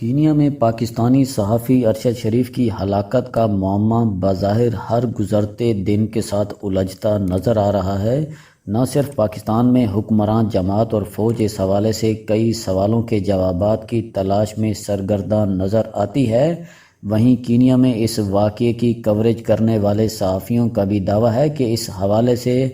Kenya میں پاکستانی صحافی ارشد شریف کی ہلاکت کا معمہ بظاہر ہر گزرتے دن کے ساتھ الجھتا نظر آ رہا ہے۔ نہ صرف پاکستان میں حکمران جماعت اور فوج اس حوالے سے کئی سوالوں کے جوابات کی تلاش میں سرگرداں نظر آتی ہے، وہیں کینیا میں اس واقعے کی کوریج کرنے والے صحافیوں کا بھی دعویٰ ہے کہ اس حوالے سے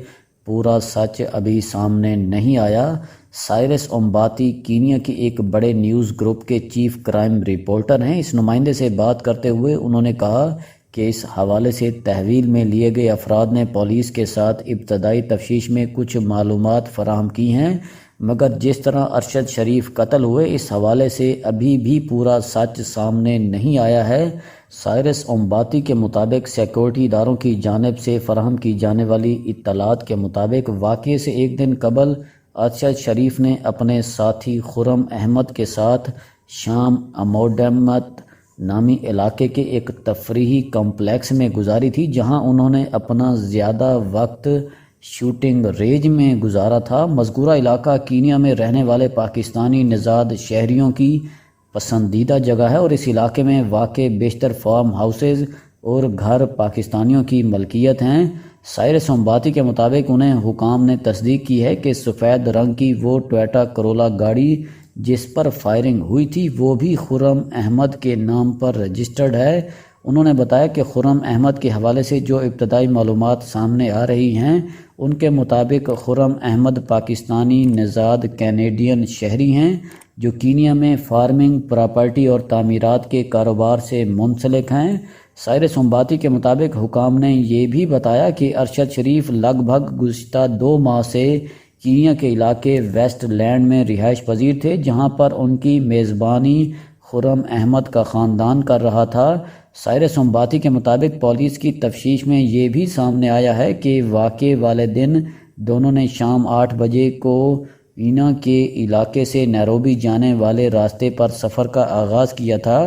پورا سچ ابھی سامنے نہیں آیا۔ سائرس امباتی کینیا کی ایک بڑے نیوز گروپ کے چیف کرائم رپورٹر ہیں۔ اس نمائندے سے بات کرتے ہوئے انہوں نے کہا کہ اس حوالے سے تحویل میں لیے گئے افراد نے پولیس کے ساتھ ابتدائی تفتیش میں کچھ معلومات فراہم کی ہیں، مگر جس طرح ارشد شریف قتل ہوئے اس حوالے سے ابھی بھی پورا سچ سامنے نہیں آیا ہے۔ سائرس امباتی کے مطابق سیکورٹی اداروں کی جانب سے فراہم کی جانے والی اطلاعات کے مطابق واقعے سے ایک دن قبل ارشد شریف نے اپنے ساتھی خرم احمد کے ساتھ شام اموڈمت نامی علاقے کے ایک تفریحی کمپلیکس میں گزاری تھی، جہاں انہوں نے اپنا زیادہ وقت شوٹنگ رینج میں گزارا تھا۔ مذکورہ علاقہ کینیا میں رہنے والے پاکستانی نژاد شہریوں کی پسندیدہ جگہ ہے اور اس علاقے میں واقع بیشتر فارم ہاؤسز اور گھر پاکستانیوں کی ملکیت ہیں۔ سائرس امباتی کے مطابق انہیں حکام نے تصدیق کی ہے کہ سفید رنگ کی وہ ٹویوٹا کرولا گاڑی جس پر فائرنگ ہوئی تھی وہ بھی خرم احمد کے نام پر رجسٹرڈ ہے۔ انہوں نے بتایا کہ خرم احمد کے حوالے سے جو ابتدائی معلومات سامنے آ رہی ہیں ان کے مطابق خرم احمد پاکستانی نژاد کینیڈین شہری ہیں جو کینیا میں فارمنگ، پراپرٹی اور تعمیرات کے کاروبار سے منسلک ہیں۔ سائرس امباتی کے مطابق حکام نے یہ بھی بتایا کہ ارشد شریف لگ بھگ گزشتہ 2 ماہ سے کینیا کے علاقے ویسٹ لینڈ میں رہائش پذیر تھے، جہاں پر ان کی میزبانی خرم احمد کا خاندان کر رہا تھا۔ سائرس امباتی کے مطابق پولیس کی تفتیش میں یہ بھی سامنے آیا ہے کہ واقعے والے دن دونوں نے شام 8 بجے کو وینا کے علاقے سے نیروبی جانے والے راستے پر سفر کا آغاز کیا تھا۔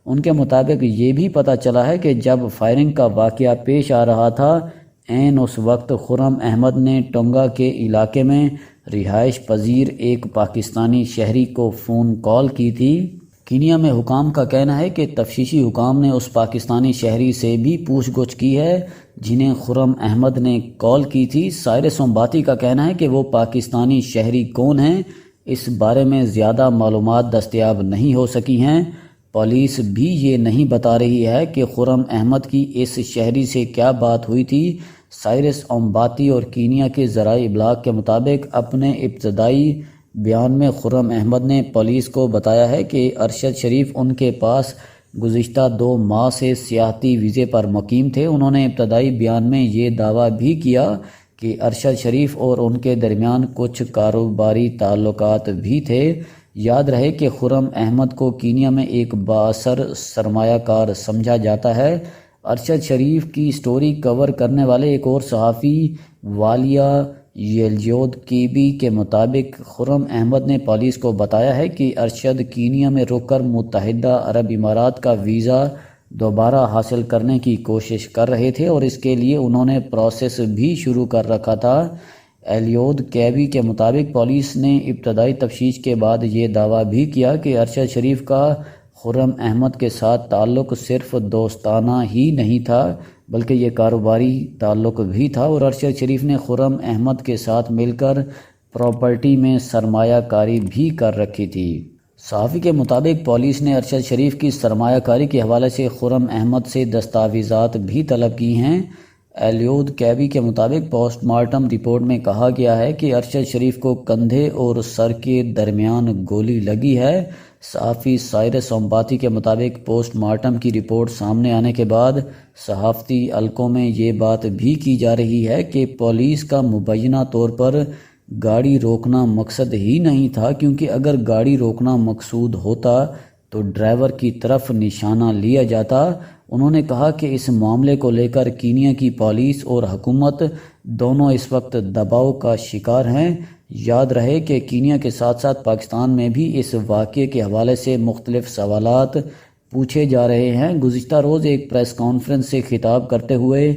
ان کے مطابق یہ بھی پتہ چلا ہے کہ جب فائرنگ کا واقعہ پیش آ رہا تھا عین اس وقت خرم احمد نے ٹونگا کے علاقے میں رہائش پذیر ایک پاکستانی شہری کو فون کال کی تھی۔ کینیا میں حکام کا کہنا ہے کہ تفتیشی حکام نے اس پاکستانی شہری سے بھی پوچھ گچھ کی ہے جنہیں خرم احمد نے کال کی تھی۔ سائرس امباتی کا کہنا ہے کہ وہ پاکستانی شہری کون ہیں اس بارے میں زیادہ معلومات دستیاب نہیں ہو سکی ہیں۔ پولیس بھی یہ نہیں بتا رہی ہے کہ خرم احمد کی اس شہری سے کیا بات ہوئی تھی۔ سائرس امباتی اور کینیا کے ذرائع ابلاغ کے مطابق اپنے ابتدائی بیان میں خرم احمد نے پولیس کو بتایا ہے کہ ارشد شریف ان کے پاس گزشتہ 2 ماہ سے سیاحتی ویزے پر مقیم تھے۔ انہوں نے ابتدائی بیان میں یہ دعویٰ بھی کیا کہ ارشد شریف اور ان کے درمیان کچھ کاروباری تعلقات بھی تھے۔ یاد رہے کہ خرم احمد کو کینیا میں ایک بااثر سرمایہ کار سمجھا جاتا ہے۔ ارشد شریف کی سٹوری کور کرنے والے ایک اور صحافی والیا یلجود کیبی کے مطابق خرم احمد نے پولیس کو بتایا ہے کہ ارشد کینیا میں رک کر متحدہ عرب امارات کا ویزا دوبارہ حاصل کرنے کی کوشش کر رہے تھے اور اس کے لیے انہوں نے پروسیس بھی شروع کر رکھا تھا۔ ایلیود کیبی کے مطابق پولیس نے ابتدائی تفتیش کے بعد یہ دعویٰ بھی کیا کہ ارشد شریف کا خرم احمد کے ساتھ تعلق صرف دوستانہ ہی نہیں تھا بلکہ یہ کاروباری تعلق بھی تھا اور ارشد شریف نے خرم احمد کے ساتھ مل کر پراپرٹی میں سرمایہ کاری بھی کر رکھی تھی۔ صحافی کے مطابق پولیس نے ارشد شریف کی سرمایہ کاری کے حوالے سے خرم احمد سے دستاویزات بھی طلب کی ہیں۔ ایلیود کیبی کے مطابق پوسٹ مارٹم رپورٹ میں کہا گیا ہے کہ ارشد شریف کو کندھے اور سر کے درمیان گولی لگی ہے۔ صحافی سائرس امباتی کے مطابق پوسٹ مارٹم کی رپورٹ سامنے آنے کے بعد صحافتی حلقوں میں یہ بات بھی کی جا رہی ہے کہ پولیس کا مبینہ طور پر گاڑی روکنا مقصد ہی نہیں تھا، کیونکہ اگر گاڑی روکنا مقصود ہوتا تو ڈرائیور کی طرف نشانہ لیا جاتا۔ انہوں نے کہا کہ اس معاملے کو لے کر کینیا کی پولیس اور حکومت دونوں اس وقت دباؤ کا شکار ہیں۔ یاد رہے کہ کینیا کے ساتھ ساتھ پاکستان میں بھی اس واقعے کے حوالے سے مختلف سوالات پوچھے جا رہے ہیں۔ گزشتہ روز ایک پریس کانفرنس سے خطاب کرتے ہوئے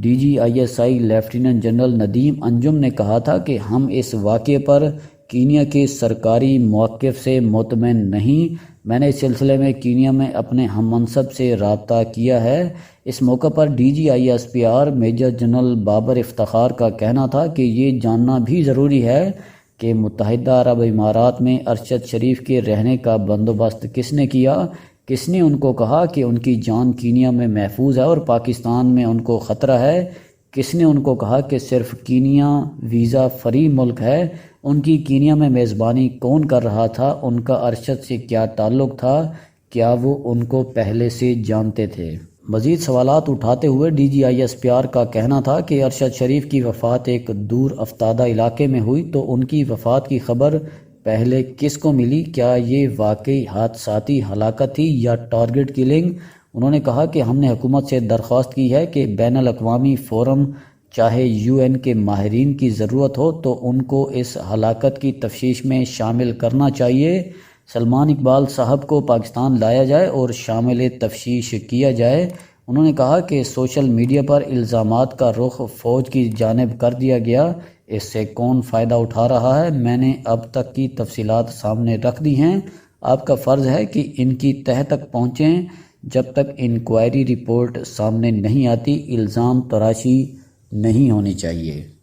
DGISI لیفٹیننٹ جنرل ندیم انجم نے کہا تھا کہ ہم اس واقعے پر کینیا کے سرکاری موقف سے مطمئن نہیں۔ میں نے اس سلسلے میں کینیا میں اپنے ہم منصب سے رابطہ کیا ہے۔ اس موقع پر DGISPR major general Babar Iftikhar کا کہنا تھا کہ یہ جاننا بھی ضروری ہے کہ متحدہ عرب امارات میں ارشد شریف کے رہنے کا بندوبست کس نے کیا، کس نے ان کو کہا کہ ان کی جان کینیا میں محفوظ ہے اور پاکستان میں ان کو خطرہ ہے، کس نے ان کو کہا کہ صرف کینیا ویزا فری ملک ہے، ان کی کینیا میں میزبانی کون کر رہا تھا، ان کا ارشد سے کیا تعلق تھا، کیا وہ ان کو پہلے سے جانتے تھے۔ مزید سوالات اٹھاتے ہوئے DGISPR کا کہنا تھا کہ ارشد شریف کی وفات ایک دور افتادہ علاقے میں ہوئی تو ان کی وفات کی خبر پہلے کس کو ملی، کیا یہ واقعی حادثاتی ہلاکت تھی یا ٹارگٹ کلنگ؟ انہوں نے کہا کہ ہم نے حکومت سے درخواست کی ہے کہ بین الاقوامی فورم چاہے UN کے ماہرین کی ضرورت ہو تو ان کو اس ہلاکت کی تفتیش میں شامل کرنا چاہیے۔ سلمان اقبال صاحب کو پاکستان لایا جائے اور شامل تفتیش کیا جائے۔ انہوں نے کہا کہ سوشل میڈیا پر الزامات کا رخ فوج کی جانب کر دیا گیا، اس سے کون فائدہ اٹھا رہا ہے؟ میں نے اب تک کی تفصیلات سامنے رکھ دی ہیں، آپ کا فرض ہے کہ ان کی تہہ تک پہنچیں۔ جب تک انکوائری رپورٹ سامنے نہیں آتی الزام تراشی نہیں ہونی چاہیے۔